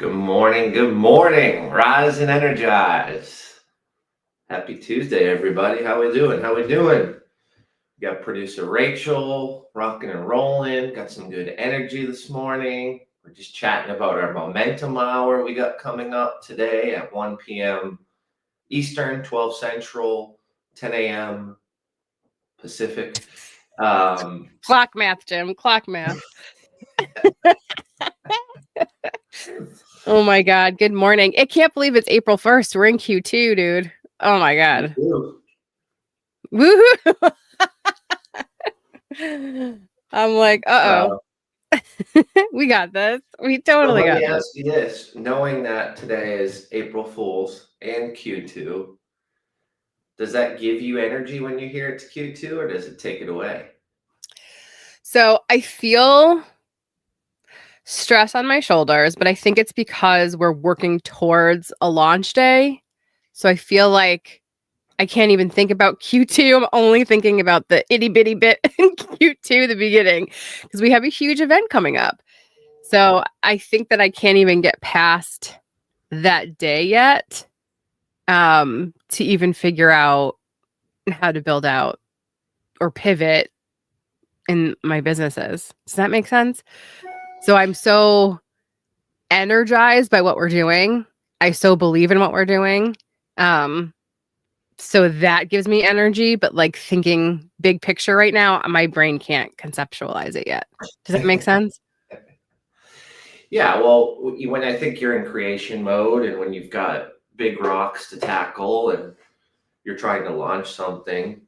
Good morning. Good morning. Rise and energize. Happy Tuesday, everybody. How we doing? How we doing? Got producer Rachel rocking and rolling. Got some good energy this morning. We're just chatting about our momentum hour we got coming up today at 1 p.m. Eastern, 12 Central, 10 a.m. Pacific. Clock math, Jim. Clock math. Oh my God. Good morning. I can't believe it's April 1st. We're in Q2, dude. Oh my God. Woohoo. I'm like, we got this. We totally got this. Let me ask you this. Knowing that today is April Fool's and Q2, does that give you energy when you hear it's Q2 or does it take it away? So I feel stress on my shoulders, but I think it's because we're working towards a launch day. So I feel like I can't even think about Q2. I'm only thinking about the itty bitty bit in Q2, the beginning, because we have a huge event coming up. So I think that I can't even get past that day yet to even figure out how to build out or pivot in my businesses. Does that make sense? So I'm so energized by what we're doing. I so believe in what we're doing. So that gives me energy, but like thinking big picture right now, my brain can't conceptualize it yet. Does that make sense? Yeah, well, when I think you're in creation mode and when you've got big rocks to tackle and you're trying to launch something,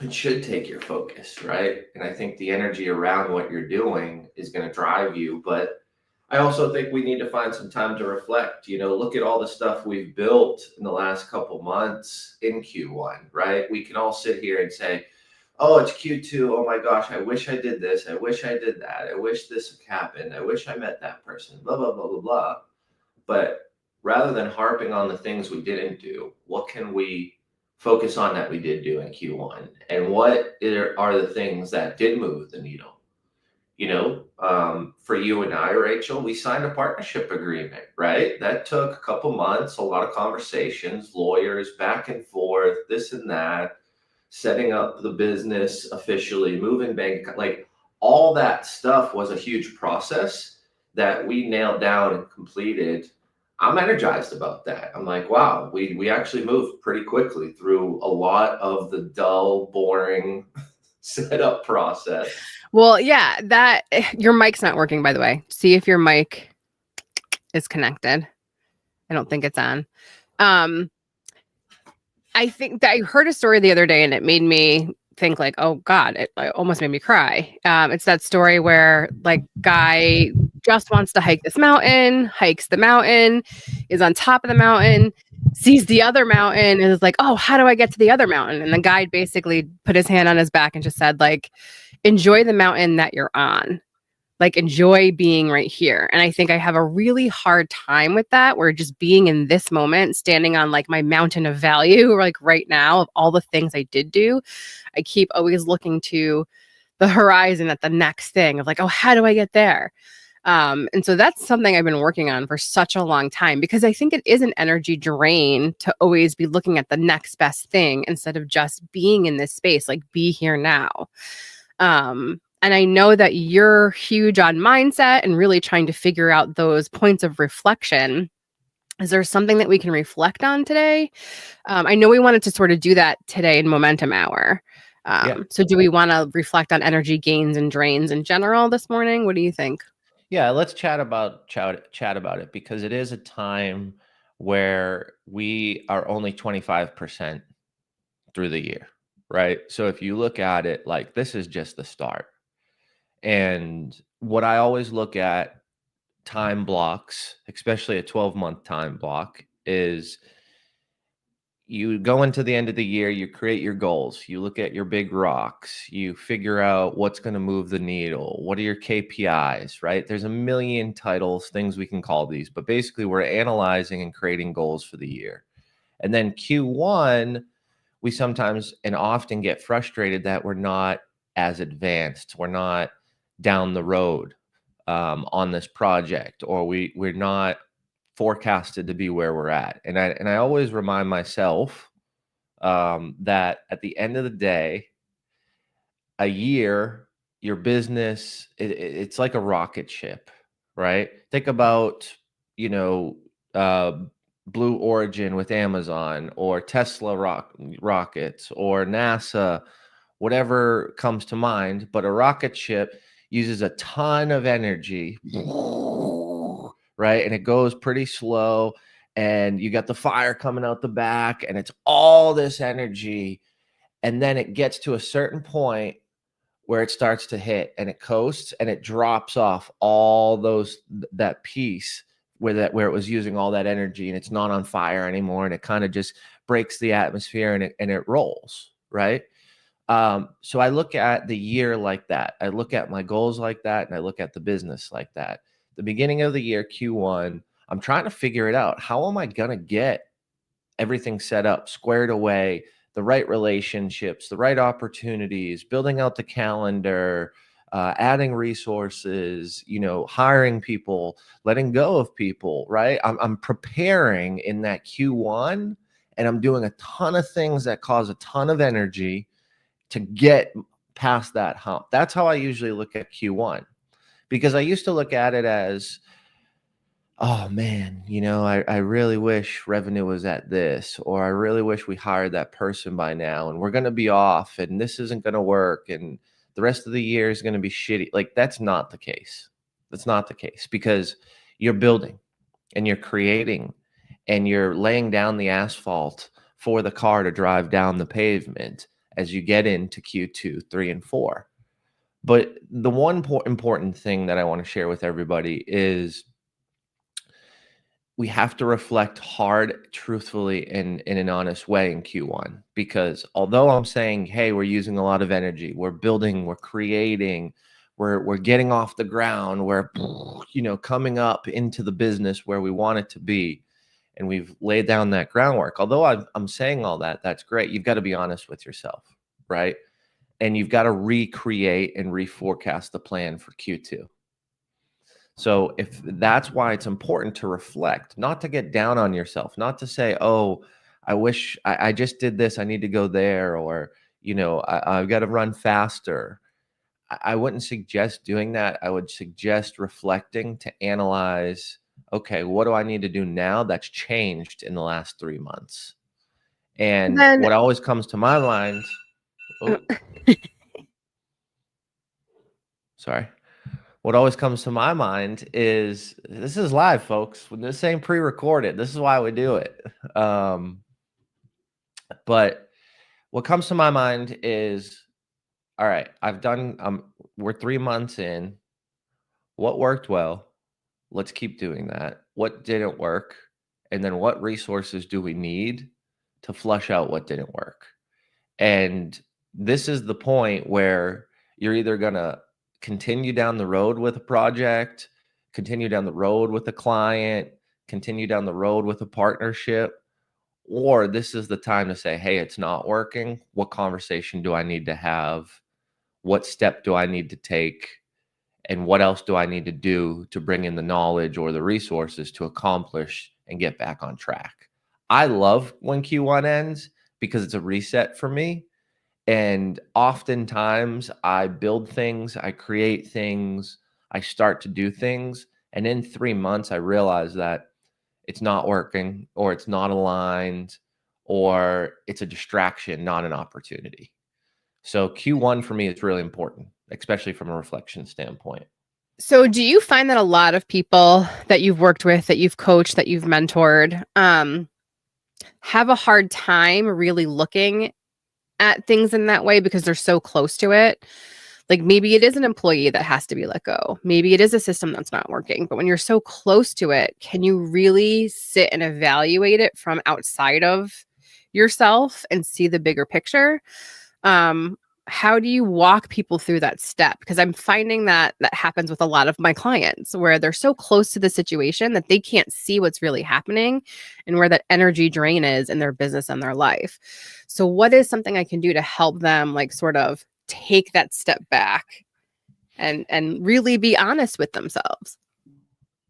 it should take your focus, right? And I think the energy around what you're doing is going to drive you. But I also think we need to find some time to reflect. Look at all the stuff we've built in the last couple months in Q1, right? We can all sit here and say, oh, it's Q2. Oh my gosh, I wish I did this. I wish I did that. I wish this happened. I wish I met that person, blah, blah, blah, blah, blah. But rather than harping on the things we didn't do, what can we focus on that we did do in Q1? And what are the things that did move the needle? For you and I, Rachel, we signed a partnership agreement, right? That took a couple months, a lot of conversations, lawyers, back and forth, this and that, setting up the business officially, moving bank, like all that stuff was a huge process that we nailed down and completed. I'm energized about that. I'm like, wow, we actually moved pretty quickly through a lot of the dull, boring setup process. Well, yeah, your mic's not working, by the way. See if your mic is connected. I don't think it's on. I think that I heard a story the other day and it made me think like, oh God, it almost made me cry. It's that story where like guy just wants to hike this mountain, hikes the mountain, is on top of the mountain, sees the other mountain and is like, oh, how do I get to the other mountain? And the guide basically put his hand on his back and just said like, enjoy the mountain that you're on. Like enjoy being right here. And I think I have a really hard time with that, where just being in this moment, standing on like my mountain of value, like right now of all the things I did do, I keep always looking to the horizon at the next thing of like, oh, how do I get there? And so that's something I've been working on for such a long time, because I think it is an energy drain to always be looking at the next best thing instead of just being in this space, like be here now. And I know that you're huge on mindset and really trying to figure out those points of reflection. Is there something that we can reflect on today? I know we wanted to sort of do that today in Momentum Hour. So do we want to reflect on energy gains and drains in general this morning? What do you think? Yeah, let's chat about it, because it is a time where we are only 25% through the year, right? So if you look at it like this is just the start. And what I always look at time blocks, especially a 12-month time block, is you go into the end of the year, you create your goals, you look at your big rocks, you figure out what's going to move the needle, what are your KPIs, right? There's a million titles, things we can call these, but basically we're analyzing and creating goals for the year. And then Q1, we sometimes and often get frustrated that we're not as advanced, we're not down the road. on this project, or we're not forecasted to be where we're at. And I always remind myself that at the end of the day, a year, your business, it's like a rocket ship, right? Think about, you know, Blue Origin with Amazon, or Tesla rockets, or NASA, whatever comes to mind. But a rocket ship uses a ton of energy, right? And it goes pretty slow, and you got the fire coming out the back, and it's all this energy. And then it gets to a certain point where it starts to hit, and it coasts, and it drops off all that piece where it was using all that energy, and it's not on fire anymore, and it kind of just breaks the atmosphere, and it rolls, right? So I look at the year like that. I look at my goals like that, and I look at the business like that. The beginning of the year, Q1, I'm trying to figure it out. How am I gonna get everything set up, squared away, the right relationships, the right opportunities, building out the calendar, adding resources, hiring people, letting go of people, right? I'm preparing in that Q1, and I'm doing a ton of things that cause a ton of energy to get past that hump. That's how I usually look at Q1, because I used to look at it as, oh man, I really wish revenue was at this, or I really wish we hired that person by now, and we're going to be off, and this isn't going to work, and the rest of the year is going to be shitty. Like, that's not the case. That's not the case, because you're building, and you're creating, and you're laying down the asphalt for the car to drive down the pavement as you get into Q2, 3, and 4. But the one important thing that I want to share with everybody is we have to reflect hard, truthfully, in an honest way in Q1. Because although I'm saying, hey, we're using a lot of energy, we're building, we're creating, we're getting off the ground, we're coming up into the business where we want it to be, and we've laid down that groundwork. Although I'm saying all that, that's great. You've got to be honest with yourself, right? And you've got to recreate and reforecast the plan for Q2. So if that's why it's important to reflect, not to get down on yourself, not to say, oh, I wish I just did this, I need to go there, or, I've got to run faster. I wouldn't suggest doing that. I would suggest reflecting to analyze, okay, what do I need to do now that's changed in the last 3 months? And Then, what always comes to my mind, sorry. What always comes to my mind is, this is live, folks. This ain't pre-recorded. This is why we do it. But what comes to my mind is, all right, we're 3 months in. What worked well? Let's keep doing that. What didn't work? And then what resources do we need to flush out what didn't work? And this is the point where you're either going to continue down the road with a project, continue down the road with a client, continue down the road with a partnership, or this is the time to say, hey, it's not working. What conversation do I need to have? What step do I need to take? And what else do I need to do to bring in the knowledge or the resources to accomplish and get back on track? I love when Q1 ends, because it's a reset for me. And oftentimes I build things, I create things, I start to do things. And in 3 months, I realize that it's not working, or it's not aligned, or it's a distraction, not an opportunity. So Q1 for me is really important, especially from a reflection standpoint. so do you find that a lot of people that you've worked with, that you've coached, that you've mentored, have a hard time really looking at things in that way because they're so close to it? Like, maybe it is an employee that has to be let go. Maybe it is a system that's not working. But when you're so close to it, can you really sit and evaluate it from outside of yourself and see the bigger picture? How do you walk people through that step? Because I'm finding that happens with a lot of my clients, where they're so close to the situation that they can't see what's really happening and where that energy drain is in their business and their life. So what is something I can do to help them, like, sort of take that step back? and really be honest with themselves.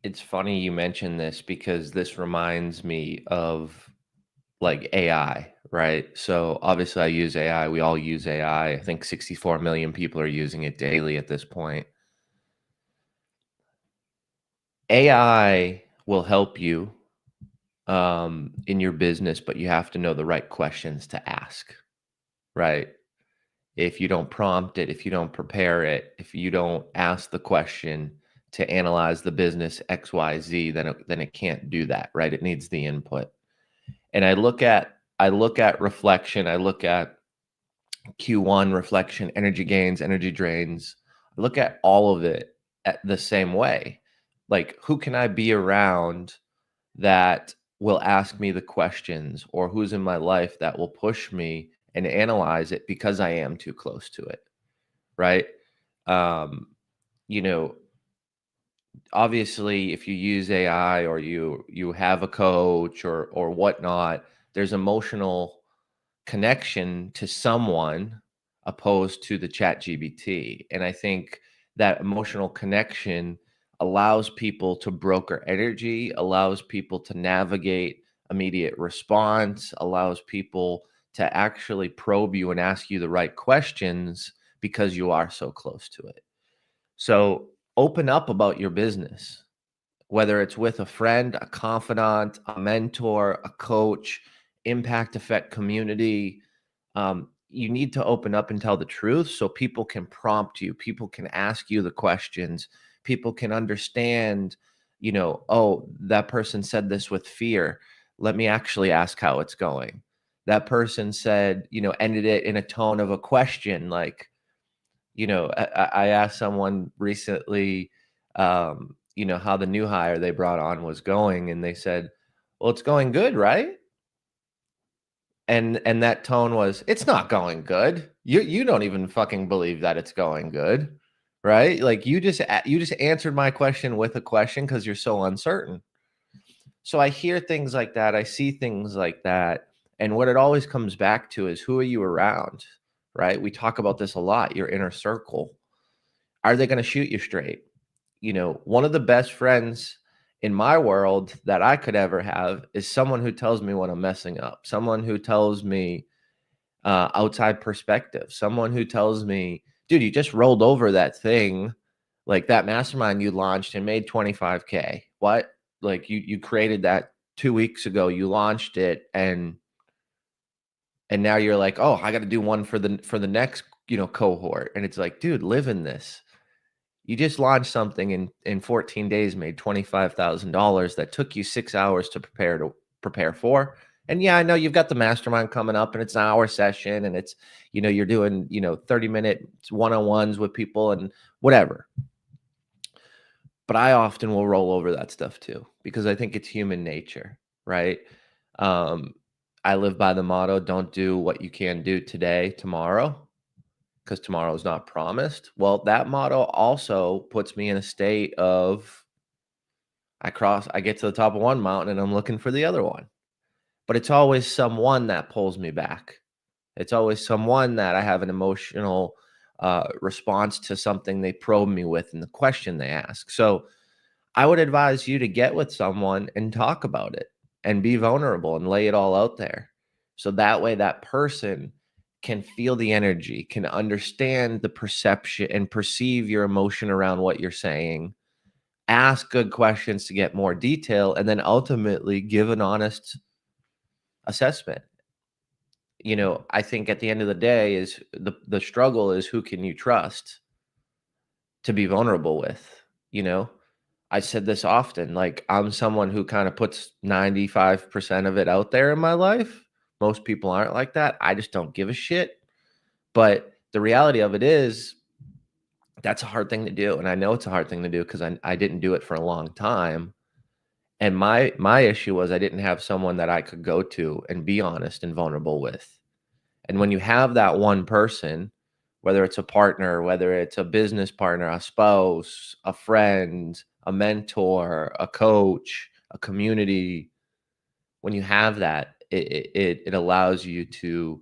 It's funny you mentioned this because this reminds me of like AI, right? So obviously I use AI. We all use AI. I think 64 million people are using it daily at this point. AI will help you in your business, but you have to know the right questions to ask, right? If you don't prompt it, if you don't prepare it, if you don't ask the question to analyze the business XYZ, then it can't do that, right? It needs the input. And I look at reflection, I look at Q1 reflection, energy gains, energy drains. I look at all of it at the same way. Like, who can I be around that will ask me the questions, or who's in my life that will push me and analyze it because I am too close to it, right? Um, you know, obviously, if you use AI or you have a coach or whatnot, there's emotional connection to someone opposed to the chat GBT. And I think that emotional connection allows people to broker energy, allows people to navigate immediate response, allows people to actually probe you and ask you the right questions because you are so close to it. So open up about your business, whether it's with a friend, a confidant, a mentor, a coach, impact effect community. You need to open up and tell the truth so people can prompt you, people can ask you the questions, people can understand, oh, that person said this with fear. Let me actually ask how it's going. That person said, ended it in a tone of a question. Like, I asked someone recently, how the new hire they brought on was going, and they said, "Well, it's going good, right?" And that tone was, "It's not going good. You don't even fucking believe that it's going good, right? Like you just answered my question with a question because you're so uncertain." So I hear things like that. I see things like that. And what it always comes back to is, who are you around, right? We talk about this a lot, your inner circle. Are they going to shoot you straight? One of the best friends in my world that I could ever have is someone who tells me when I'm messing up, someone who tells me outside perspective, someone who tells me, dude, you just rolled over that thing, like that mastermind you launched and made 25K. What? Like you created that 2 weeks ago, you launched it, and now you're like, oh, I got to do one for the next, cohort. And it's like, dude, live in this. You just launched something in 14 days, made $25,000 that took you 6 hours to prepare for. And yeah, I know you've got the mastermind coming up and it's an hour session and it's, you're doing, 30-minute one-on-ones with people and whatever. But I often will roll over that stuff too, because I think it's human nature, right? I live by the motto, don't do what you can do today, tomorrow, because tomorrow is not promised. Well, that motto also puts me in a state of I get to the top of one mountain and I'm looking for the other one. But it's always someone that pulls me back. It's always someone that I have an emotional response to something they probe me with and the question they ask. So I would advise you to get with someone and talk about it and be vulnerable and lay it all out there. So that way that person can feel the energy, can understand the perception and perceive your emotion around what you're saying, ask good questions to get more detail, and then ultimately give an honest assessment. I think at the end of the day is the struggle is, who can you trust to be vulnerable with, I said this often, like I'm someone who kind of puts 95% of it out there in my life. Most people aren't like that. I just don't give a shit. But the reality of it is that's a hard thing to do. And I know it's a hard thing to do because I didn't do it for a long time. And my issue was I didn't have someone that I could go to and be honest and vulnerable with. And when you have that one person, whether it's a partner, whether it's a business partner, a spouse, a friend, a mentor, a coach, a community, when you have that, it allows you to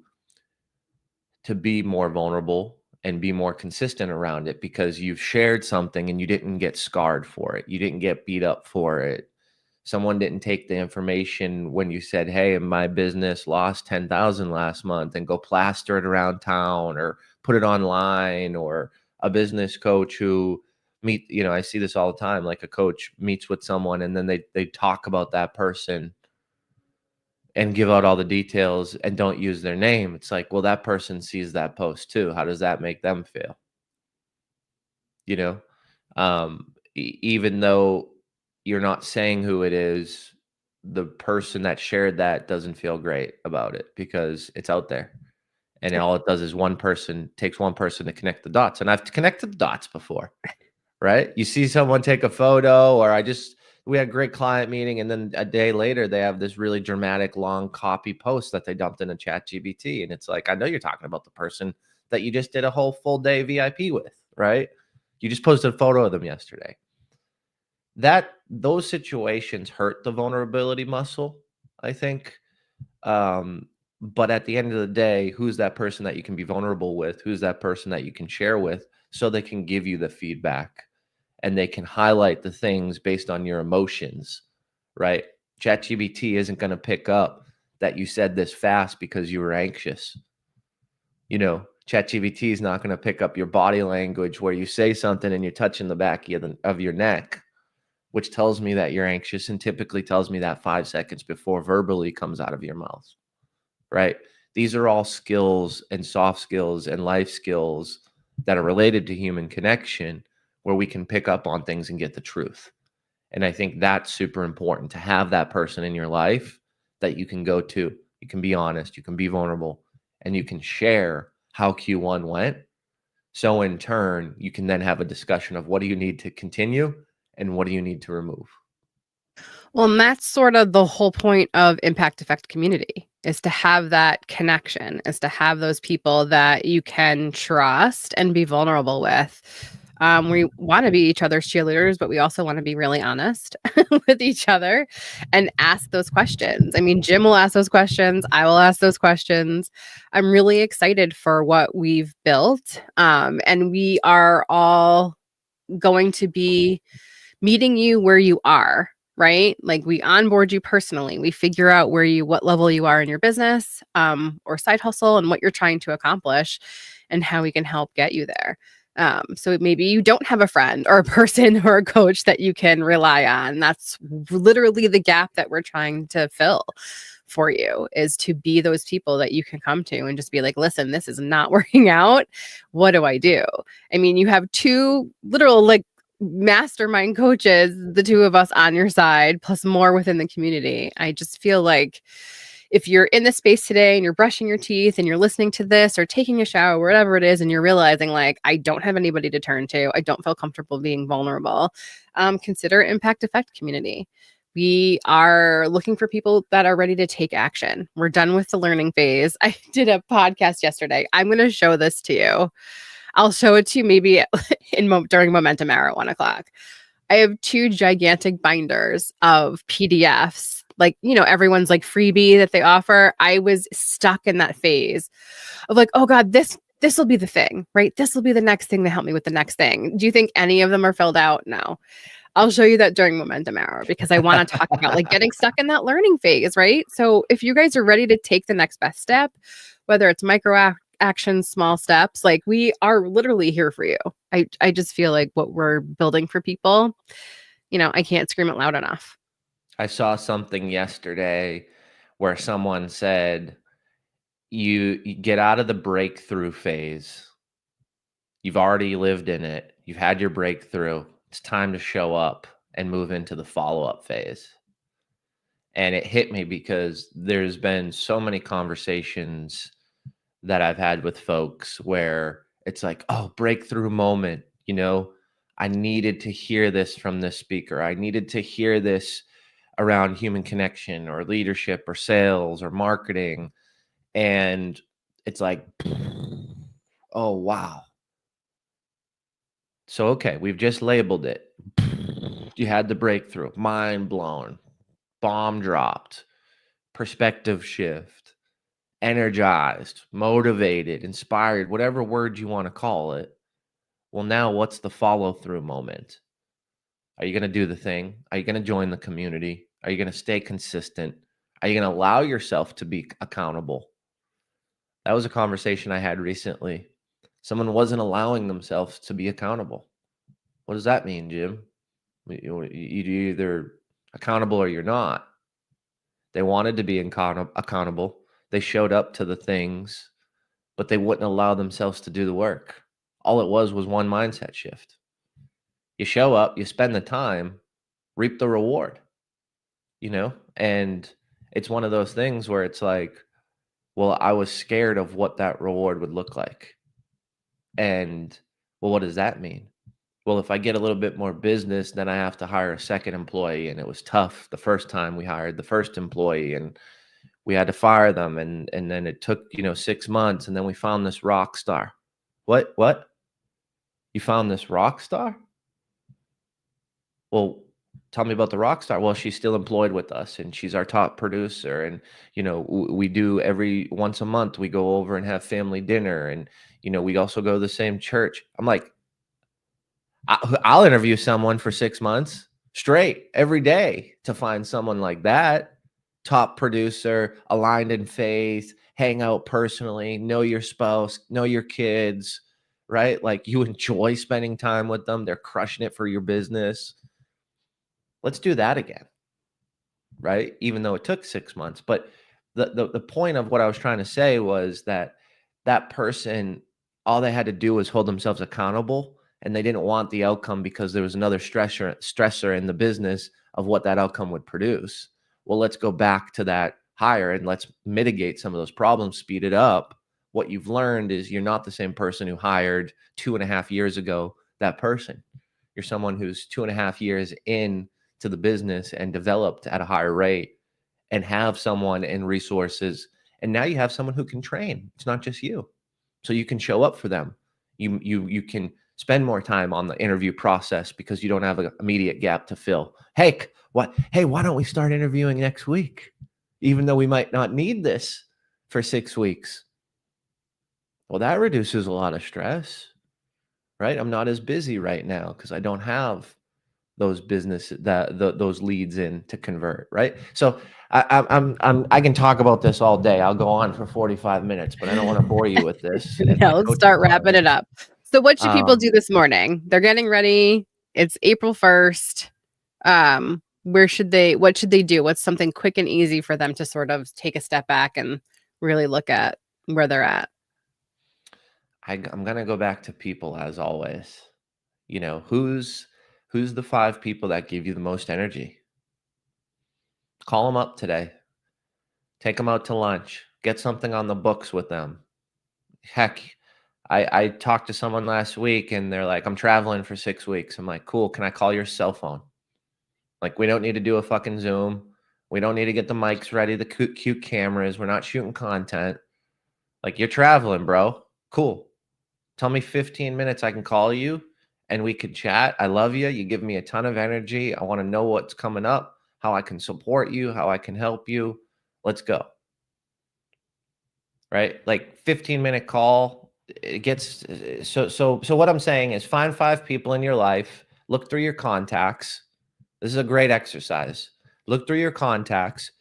be more vulnerable and be more consistent around it, because you've shared something and you didn't get scarred for it. You didn't get beat up for it. Someone didn't take the information when you said, hey, my business lost 10,000 last month, and go plaster it around town or put it online. Or a business coach who I see this all the time, like a coach meets with someone and then they talk about that person and give out all the details and don't use their name. It's like, well, that person sees that post too. How does that make them feel? Even though you're not saying who it is, the person that shared that doesn't feel great about it because it's out there. And all it does is takes one person to connect the dots. And I've connected the dots before, right? You see someone take a photo, or we had a great client meeting, and then a day later they have this really dramatic long copy post that they dumped in a chat GBT. And it's like, I know you're talking about the person that you just did a whole full day VIP with, right? You just posted a photo of them yesterday. Those situations hurt the vulnerability muscle, I think. But at the end of the day, who's that person that you can be vulnerable with? Who's that person that you can share with, so they can give you the feedback and they can highlight the things based on your emotions, right? ChatGPT isn't going to pick up that you said this fast because you were anxious. ChatGPT is not going to pick up your body language where you say something and you're touching the back of your neck, which tells me that you're anxious, and typically tells me that 5 seconds before verbally comes out of your mouth, right? These are all skills and soft skills and life skills that are related to human connection, where we can pick up on things and get the truth. And I think that's super important, to have that person in your life that you can go to. You can be honest, you can be vulnerable, and you can share how Q1 went. So in turn, you can then have a discussion of what do you need to continue and what do you need to remove. Well, and that's sort of the whole point of impact effect community, is to have that connection, is to have those people that you can trust and be vulnerable with. We want to be each other's cheerleaders, but we also want to be really honest with each other and ask those questions. I mean, Jim will ask those questions. I will ask those questions. I'm really excited for what we've built. And we are all going to be meeting you where you are, right? Like, we onboard you personally. We figure out what level you are in your business or side hustle, and what you're trying to accomplish, and how we can help get you there. So maybe you don't have a friend or a person or a coach that you can rely on. That's literally the gap that we're trying to fill for you, is to be those people that you can come to and just be like, listen, this is not working out. What do I do? I mean, you have two literal mastermind coaches, the two of us on your side, plus more within the community. I just feel like if you're in this space today and you're brushing your teeth and you're listening to this or taking a shower, whatever it is, and you're realizing like, I don't have anybody to turn to, I don't feel comfortable being vulnerable, consider Impact Effect Community. We are looking for people that are ready to take action. We're done with the learning phase. I did a podcast yesterday. I'm going to show this to you. I'll show it to you maybe during Momentum Hour at 1:00. I have 2 gigantic binders of PDFs, everyone's freebie that they offer. I was stuck in that phase of oh God, this will be the thing, right? This will be the next thing to help me with the next thing. Do you think any of them are filled out? No. I'll show you that during Momentum Hour, because I want to talk about getting stuck in that learning phase, right? So if you guys are ready to take the next best step, whether it's micro actions, small steps, we are literally here for you. I just feel like what we're building for people, I can't scream it loud enough. I saw something yesterday where someone said, you get out of the breakthrough phase. You've already lived in it. You've had your breakthrough. It's time to show up and move into the follow-up phase. And it hit me because there's been so many conversations that I've had with folks where it's like, oh, breakthrough moment. I needed to hear this from this speaker. I needed to hear this around human connection or leadership or sales or marketing. And it's like, oh, wow. So, okay, we've just labeled it. You had the breakthrough, mind blown, bomb dropped, perspective shift. energized, motivated, inspired, whatever word you want to call it. Well, now what's the follow through moment? Are you going to do the thing? Are you going to join the community? Are you going to stay consistent? Are you going to allow yourself to be accountable? That was a conversation I had recently. Someone wasn't allowing themselves to be accountable. What does that mean, Jim? You're either accountable or you're not. They wanted to be accountable. They showed up to the things, but they wouldn't allow themselves to do the work. All it was one mindset shift. You show up, you spend the time, reap the reward, and it's one of those things where it's like, well, I was scared of what that reward would look like. And well, what does that mean? Well, if I get a little bit more business, then I have to hire a second employee. And it was tough the first time we hired the first employee, and we had to fire them. And then it took, 6 months, and then we found this rock star. What? You found this rock star? Well, tell me about the rock star. Well, she's still employed with us, and she's our top producer. And, we do every once a month, we go over and have family dinner. And, we also go to the same church. I'm like, I'll interview someone for 6 months straight every day to find someone like that. Top producer, aligned in faith, hang out personally, know your spouse, know your kids, right? Like, you enjoy spending time with them. They're crushing it for your business. Let's do that again, right? Even though it took 6 months. But the point of what I was trying to say was that person, all they had to do was hold themselves accountable, and they didn't want the outcome because there was another stressor in the business of what that outcome would produce. Well, let's go back to that hire and let's mitigate some of those problems, speed it up. What you've learned is you're not the same person who hired 2.5 years ago, that person. You're someone who's 2.5 years in to the business and developed at a higher rate and have someone and resources. And now you have someone who can train. It's not just you. So you can show up for them. You can spend more time on the interview process because you don't have an immediate gap to fill. Hey, why don't we start interviewing next week? Even though we might not need this for 6 weeks. Well, that reduces a lot of stress, right? I'm not as busy right now because I don't have those those leads in to convert, right? So I can talk about this all day. I'll go on for 45 minutes, but I don't want to bore you with this. No, let's start wrapping it up. So what should people do this morning? They're getting ready. It's April 1st. What should they do? What's something quick and easy for them to sort of take a step back and really look at where they're at? I'm going to go back to people as always. Who's the 5 people that give you the most energy? Call them up today. Take them out to lunch. Get something on the books with them. Heck, I talked to someone last week and they're like, I'm traveling for 6 weeks. I'm like, cool. Can I call your cell phone? Like, we don't need to do a fucking Zoom. We don't need to get the mics ready, the cute cameras. We're not shooting content. Like, you're traveling, bro. Cool. Tell me 15 minutes I can call you and we could chat. I love you. You give me a ton of energy. I want to know what's coming up, how I can support you, how I can help you. Let's go. Right? Like, 15-minute call. It gets so what I'm saying is find 5 people in your life, look through your contacts. This is a great exercise. Look through your contacts,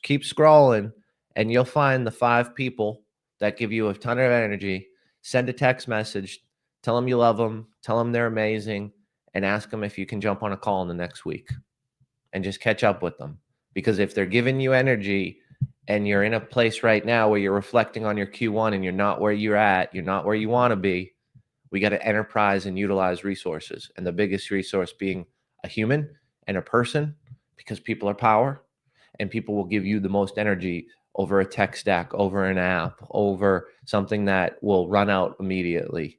keep scrolling, and you'll find the 5 people that give you a ton of energy. Send a text message, tell them you love them, tell them they're amazing, and ask them if you can jump on a call in the next week and just catch up with them. Because if they're giving you energy and you're in a place right now where you're reflecting on your Q1 and you're not where you're at, you're not where you want to be, we got to enterprise and utilize resources. And the biggest resource being a human and a person, because people are power and people will give you the most energy over a tech stack, over an app, over something that will run out immediately.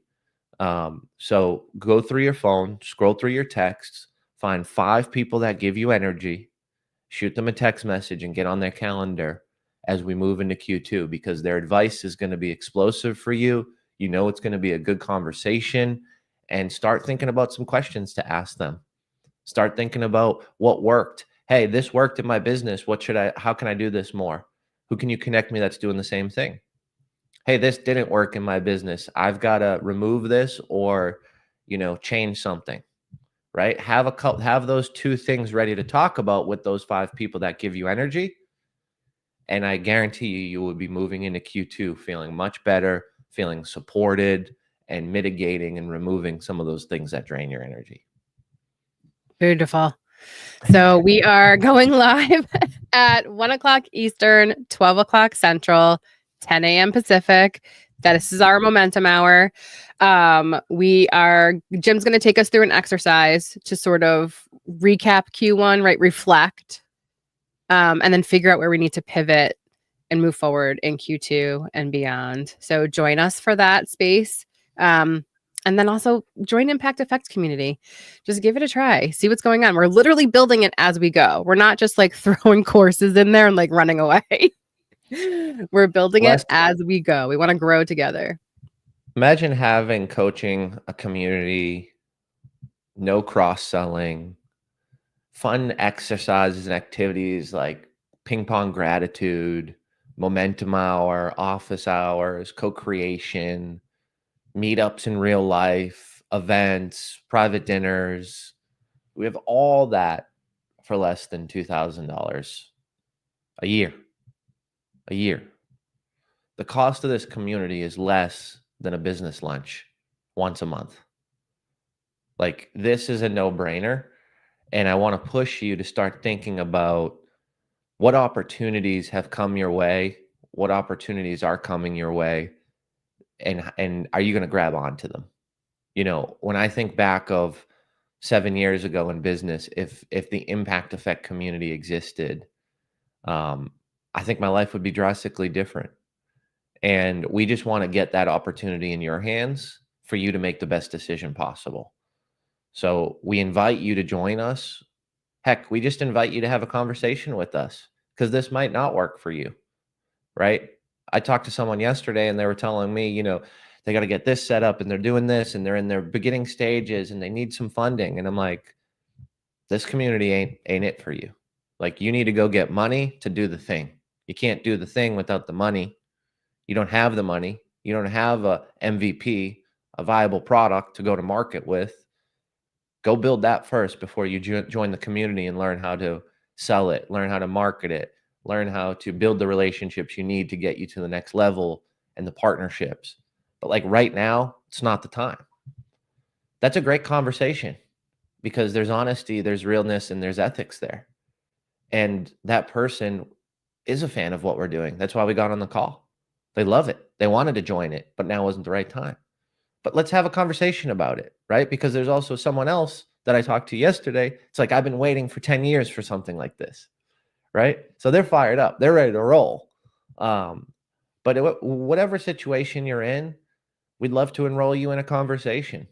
So go through your phone, scroll through your texts, find 5 people that give you energy, shoot them a text message and get on their calendar as we move into Q2, because their advice is going to be explosive for you. It's going to be a good conversation, and start thinking about some questions to ask them. Start thinking about what worked. Hey, this worked in my business. How can I do this more? Who can you connect me that's doing the same thing? Hey, this didn't work in my business. I've got to remove this or, change something, right? Have those two things ready to talk about with those 5 people that give you energy. And I guarantee you will be moving into Q2 feeling much better, feeling supported, and mitigating and removing some of those things that drain your energy. Beautiful. So we are going live at 1:00 Eastern, 12:00 Central, 10 a.m. Pacific. This is our momentum hour. Jim's going to take us through an exercise to sort of recap Q1, right? Reflect, and then figure out where we need to pivot and move forward in Q2 and beyond. So join us for that space. And then also join Impact Effect community. Just give it a try. See what's going on. We're literally building it as we go. We're not just like throwing courses in there and like running away. We're building it as we go. We want to grow together. Imagine having coaching a community, no cross-selling, fun exercises and activities like ping pong gratitude, momentum hour, office hours, co-creation, meetups in real life, events, private dinners. We have all that for less than $2,000 a year. A year. The cost of this community is less than a business lunch once a month. Like, this is a no-brainer. And I want to push you to start thinking about what opportunities have come your way, what opportunities are coming your way, and are you going to grab onto them? When I think back of 7 years ago in business, if the Impact Effect community existed, I think my life would be drastically different. And we just want to get that opportunity in your hands for you to make the best decision possible. So we invite you to join us. Heck, we just invite you to have a conversation with us, because this might not work for you, right? I talked to someone yesterday and they were telling me, they got to get this set up and they're doing this and they're in their beginning stages and they need some funding. And I'm like, this community ain't it for you. Like, you need to go get money to do the thing. You can't do the thing without the money. You don't have the money. You don't have a MVP, a viable product to go to market with. Go build that first before you join the community and learn how to sell it, learn how to market it, learn how to build the relationships you need to get you to the next level and the partnerships. But like right now, it's not the time. That's a great conversation because there's honesty, there's realness, and there's ethics there. And that person is a fan of what we're doing. That's why we got on the call. They love it. They wanted to join it, but now wasn't the right time. But let's have a conversation about it, right? Because there's also someone else that I talked to yesterday. It's like, I've been waiting for 10 years for something like this, right? So they're fired up. They're ready to roll. But whatever situation you're in, we'd love to enroll you in a conversation.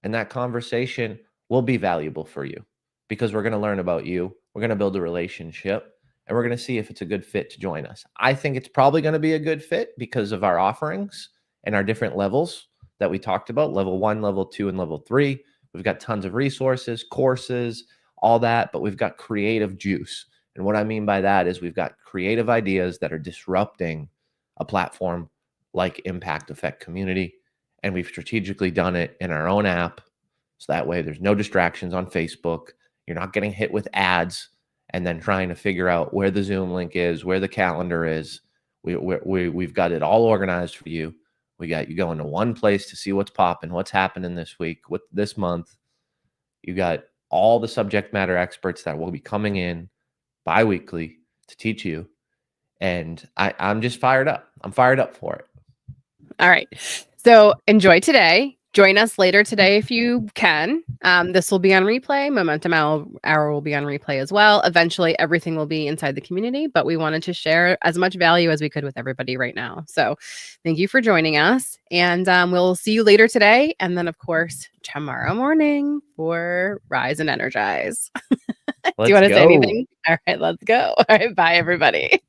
And that conversation will be valuable for you because we're going to learn about you. We're going to build a relationship and we're going to see if it's a good fit to join us. I think it's probably going to be a good fit because of our offerings and our different levels that we talked about, level 1, level 2, and level 3. We've got tons of resources, courses, all that, but we've got creative juice. And what I mean by that is we've got creative ideas that are disrupting a platform like Impact Effect Community. And we've strategically done it in our own app. So that way there's no distractions on Facebook. You're not getting hit with ads and then trying to figure out where the Zoom link is, where the calendar is. We've got it all organized for you. We got you going to one place to see what's popping, what's happening this week, this month. You got all the subject matter experts that will be coming in bi-weekly to teach you. And I'm just fired up. I'm fired up for it. All right. So enjoy today. Join us later today if you can. This will be on replay. Momentum Hour will be on replay as well. Eventually, everything will be inside the community, but we wanted to share as much value as we could with everybody right now. So thank you for joining us. And we'll see you later today. And then, of course, tomorrow morning for Rise and Energize. Do you want to say anything? All right, let's go. All right, bye, everybody.